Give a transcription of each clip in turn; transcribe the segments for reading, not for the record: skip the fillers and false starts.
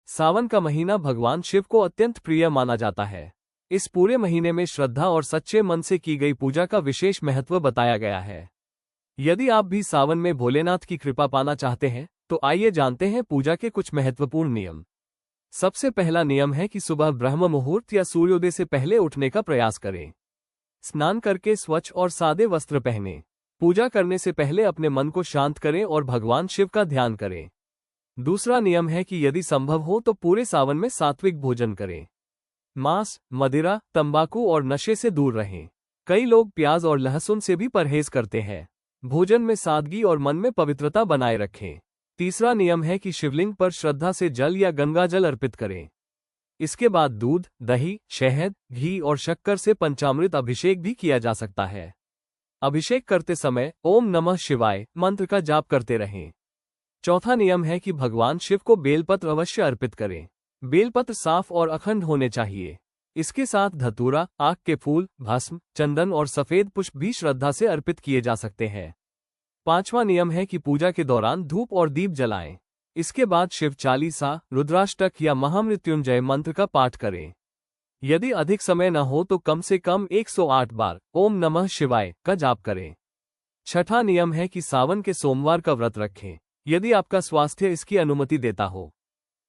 सावन का महीना भगवान शिव को अत्यंत प्रिय माना जाता है। इस पूरे महीने में श्रद्धा और सच्चे मन से की गई पूजा का विशेष महत्व बताया गया है। यदि आप भी सावन में भोलेनाथ की कृपा पाना चाहते हैं तो आइए जानते हैं पूजा के कुछ महत्वपूर्ण नियम। सबसे पहला नियम है कि सुबह ब्रह्म मुहूर्त या सूर्योदय से पहले उठने का प्रयास करें। स्नान करके स्वच्छ और सादे वस्त्र पहनें। पूजा करने से पहले अपने मन को शांत करें और भगवान शिव का ध्यान करें। दूसरा नियम है कि यदि संभव हो तो पूरे सावन में सात्विक भोजन करें। मांस, मदिरा, तंबाकू और नशे से दूर रहें। कई लोग प्याज और लहसुन से भी परहेज करते हैं। भोजन में सादगी और मन में पवित्रता बनाए रखें। तीसरा नियम है कि शिवलिंग पर श्रद्धा से जल या गंगा जल अर्पित करें। इसके बाद दूध, दही, शहद, घी और शक्कर से पंचामृत अभिषेक भी किया जा सकता है। अभिषेक करते समय ओम नमः शिवाय मंत्र का जाप करते रहें। चौथा नियम है कि भगवान शिव को बेलपत्र अवश्य अर्पित करें। बेलपत्र साफ और अखंड होने चाहिए। इसके साथ धतूरा, आक के फूल, भस्म, चंदन और सफेद पुष्प भी श्रद्धा से अर्पित किए जा सकते हैं। पांचवा नियम है कि पूजा के दौरान धूप और दीप जलाएं। इसके बाद शिव चालीसा, रुद्राष्टक या महामृत्युंजय मंत्र का पाठ करें। यदि अधिक समय न हो तो कम से कम 108 बार ओम नमः शिवाय का जाप करें। छठा नियम है कि सावन के सोमवार का व्रत रखें, यदि आपका स्वास्थ्य इसकी अनुमति देता हो।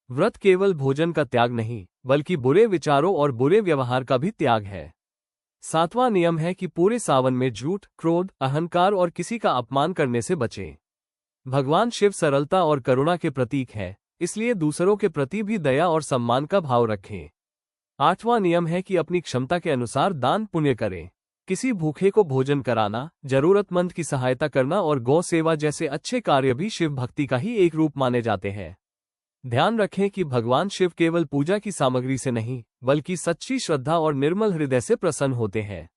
व्रत केवल भोजन का त्याग नहीं, बल्कि बुरे विचारों और बुरे व्यवहार का भी त्याग है। सातवां नियम है कि पूरे सावन में झूठ, क्रोध, अहंकार और किसी का अपमान करने से बचें। भगवान शिव सरलता और करुणा के प्रतीक है, इसलिए दूसरों के प्रति भी दया और सम्मान का भाव रखें। आठवां नियम है कि अपनी क्षमता के अनुसार दान पुण्य करें। किसी भूखे को भोजन कराना, जरूरतमंद की सहायता करना और गौ सेवा जैसे अच्छे कार्य भी शिव भक्ति का ही एक रूप माने जाते हैं। ध्यान रखें कि भगवान शिव केवल पूजा की सामग्री से नहीं, बल्कि सच्ची श्रद्धा और निर्मल हृदय से प्रसन्न होते हैं।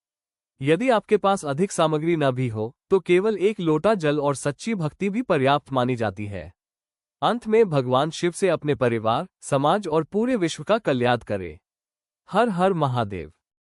यदि आपके पास अधिक सामग्री न भी हो तो केवल एक लोटा जल और सच्ची भक्ति भी पर्याप्त मानी जाती है। अंत में भगवान शिव से अपने परिवार, समाज और पूरे विश्व का कल्याण करें। हर हर महादेव।